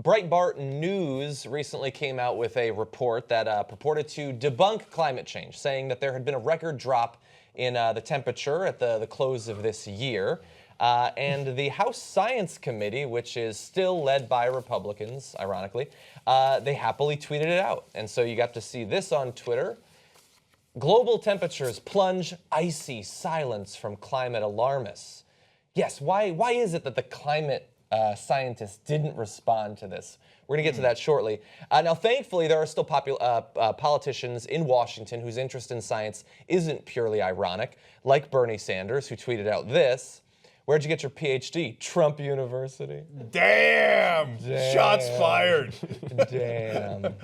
Breitbart News recently came out with a report that purported to debunk climate change, saying that there had been a record drop in the temperature at the close of this year. And the House Science Committee, which is still led by Republicans, ironically, they happily tweeted it out. And so you got to see this on Twitter. Global temperatures plunge, icy silence from climate alarmists. Yes, why is it that the climate scientists didn't respond to this? We're going to get to that shortly. Now, thankfully, there are still politicians in Washington whose interest in science isn't purely ironic, like Bernie Sanders, who tweeted out this. Where'd you get your PhD? Trump University. Damn! Shots fired. Damn.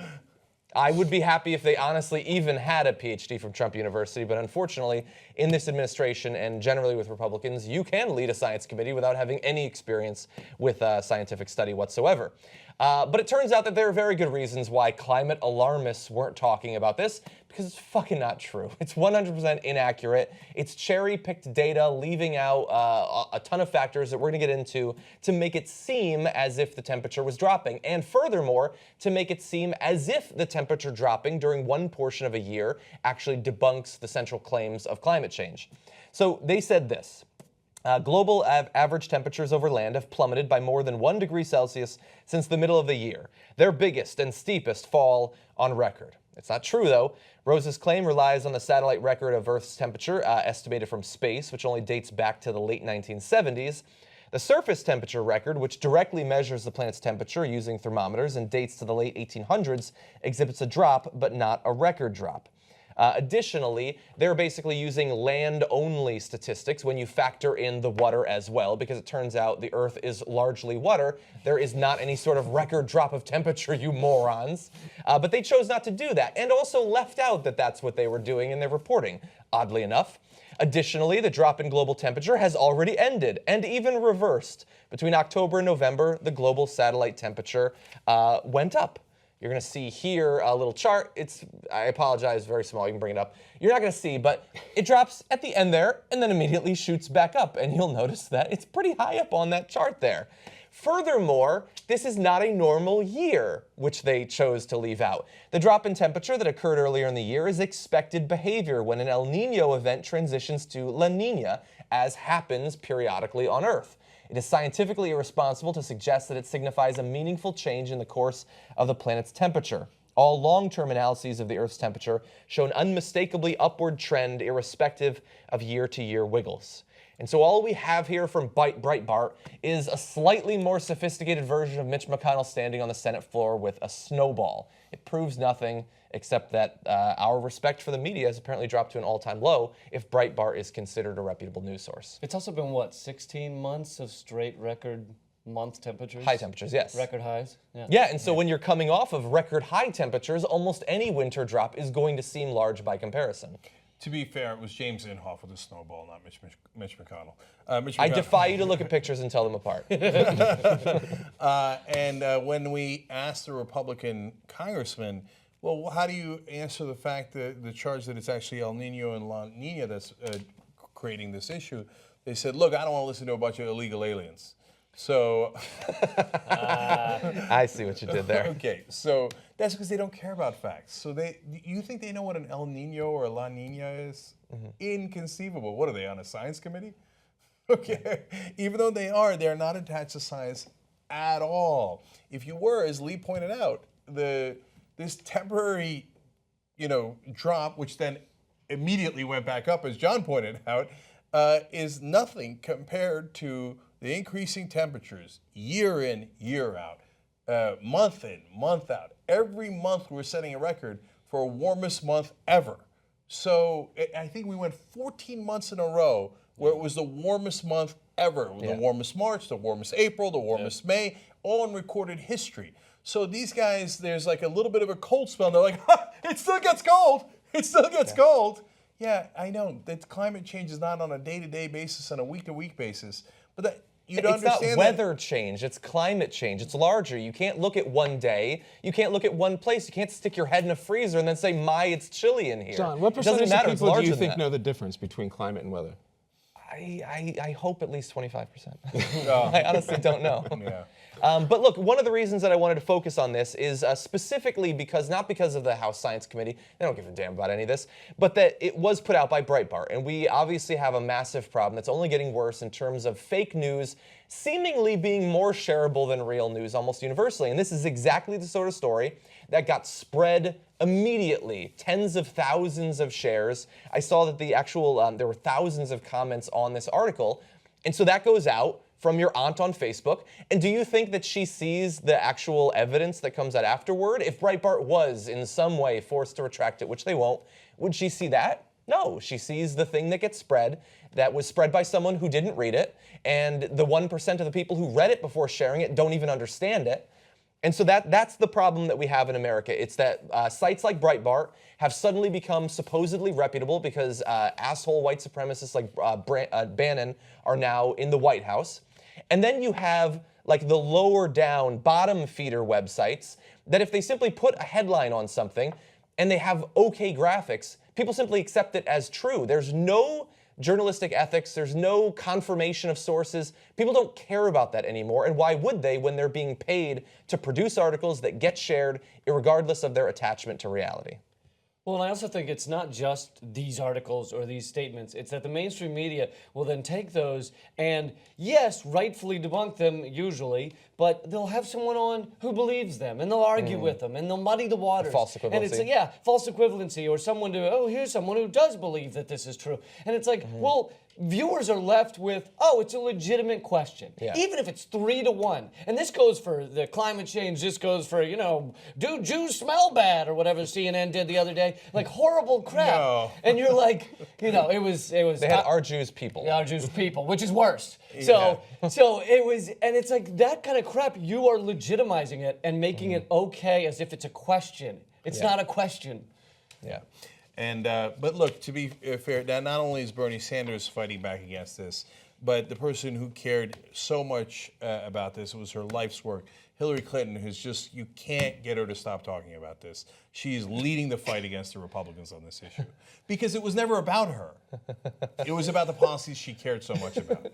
I would be happy if they honestly even had a PhD from Trump University, but unfortunately, in this administration and generally with Republicans, you can lead a science committee without having any experience with scientific study whatsoever. But it turns out that there are very good reasons why climate alarmists weren't talking about this, because it's fucking not true. It's 100% inaccurate. It's cherry-picked data, leaving out a ton of factors that we're going to get into to make it seem as if the temperature was dropping. And furthermore, to make it seem as if the temperature dropping during one portion of a year actually debunks the central claims of climate change. So they said this. Global average temperatures over land have plummeted by more than 1 degree Celsius since the middle of the year, their biggest and steepest fall on record. It's not true, though. Rose's claim relies on the satellite record of Earth's temperature, estimated from space, which only dates back to the late 1970s. The surface temperature record, which directly measures the planet's temperature using thermometers and dates to the late 1800s, exhibits a drop, but not a record drop. Additionally, they're basically using land-only statistics when you factor in the water as well, because it turns out the Earth is largely water. There is not any sort of record drop of temperature, you morons. But they chose not to do that, and also left out that that's what they were doing in their reporting, oddly enough. Additionally, the drop in global temperature has already ended, and even reversed. Between October and November, the global satellite temperature went up. You're going to see here a little chart. I apologize, very small. You can bring it up. You're not going to see, but it drops at the end there and then immediately shoots back up. And you'll notice that it's pretty high up on that chart there. Furthermore, this is not a normal year, which they chose to leave out. The drop in temperature that occurred earlier in the year is expected behavior when an El Nino event transitions to La Nina, as happens periodically on Earth. It is scientifically irresponsible to suggest that it signifies a meaningful change in the course of the planet's temperature. All long-term analyses of the Earth's temperature show an unmistakably upward trend irrespective of year-to-year wiggles. And so all we have here from Breitbart is a slightly more sophisticated version of Mitch McConnell standing on the Senate floor with a snowball. It proves nothing except that our respect for the media has apparently dropped to an all-time low if Breitbart is considered a reputable news source. It's also been, what, 16 months of straight record month temperatures? High temperatures, yes. Record highs? Yeah, and so when you're coming off of record high temperatures, almost any winter drop is going to seem large by comparison. To be fair, it was James Inhofe with a snowball, not Mitch McConnell. I defy you to look at pictures and tell them apart. When we asked the Republican congressman, well, how do you answer the fact that the charge that it's actually El Nino and La Nina that's creating this issue? They said, look, I don't want to listen to a bunch of illegal aliens. So I see what you did there. Okay, so that's because they don't care about facts. So you think they know what an El Nino or a La Nina is? Mm-hmm. Inconceivable. What are they, on a science committee? Okay, even though they're not attached to science at all. If you were, as Lee pointed out, this temporary, drop, which then immediately went back up, as John pointed out, is nothing compared to the increasing temperatures year in, year out, month in, month out. Every month we're setting a record for warmest month ever. So I think we went 14 months in a row where it was the warmest month ever. The warmest March, the warmest April, the warmest May, all in recorded history. So these guys, there's like a little bit of a cold spell, and they're like, it still gets cold. It still gets cold. Yeah, I know that climate change is not on a day-to-day basis, on a week-to-week basis. But you'd understand it's not weather change, it's climate change. It's larger. You can't look at one day. You can't look at one place. You can't stick your head in a freezer and then say, it's chilly in here. John, what percentage of people do you think know the difference between climate and weather? I hope at least 25%. I honestly don't know. But look, one of the reasons that I wanted to focus on this is specifically because, not because of the House Science Committee, they don't give a damn about any of this, but that it was put out by Breitbart. And we obviously have a massive problem that's only getting worse in terms of fake news seemingly being more shareable than real news almost universally. And this is exactly the sort of story that got spread immediately, tens of thousands of shares. I saw that the actual, there were thousands of comments on this article. And so that goes out from your aunt on Facebook. And do you think that she sees the actual evidence that comes out afterward? If Breitbart was in some way forced to retract it, which they won't, would she see that? No, she sees the thing that gets spread, that was spread by someone who didn't read it, and the 1% of the people who read it before sharing it don't even understand it. And so that's the problem that we have in America. It's that sites like Breitbart have suddenly become supposedly reputable because asshole white supremacists like Bannon are now in the White House. And then you have like the lower down, bottom feeder websites that if they simply put a headline on something and they have okay graphics, people simply accept it as true. There's no journalistic ethics, there's no confirmation of sources. People don't care about that anymore, and why would they when they're being paid to produce articles that get shared regardless of their attachment to reality? Well, and I also think it's not just these articles or these statements. It's that the mainstream media will then take those and, yes, rightfully debunk them usually, but they'll have someone on who believes them, and they'll argue with them, and they'll muddy the waters. False equivalency. And it's, yeah, false equivalency, or someone to, oh, here's someone who does believe that this is true. And it's like, well, viewers are left with, oh, it's a legitimate question. Yeah. Even if it's 3-1. And this goes for the climate change, this goes for, you know, do Jews smell bad, or whatever CNN did the other day. Like horrible crap. No. And you're like, you know, it was. They had our Jews people. Yeah, our Jews people, which is worse. So it was, and it's like that kind of crap, you are legitimizing it and making it okay as if it's a question. It's not a question. Yeah. And but look, to be fair, now not only is Bernie Sanders fighting back against this, but the person who cared so much about this, it was her life's work, Hillary Clinton, who's just, you can't get her to stop talking about this. She's leading the fight against the Republicans on this issue. Because it was never about her. It was about the policies she cared so much about.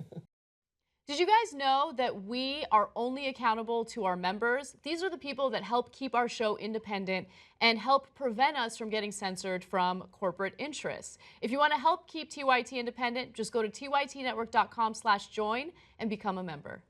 Did you guys know that we are only accountable to our members? These are the people that help keep our show independent and help prevent us from getting censored from corporate interests. If you want to help keep TYT independent, just go to tytnetwork.com/join and become a member.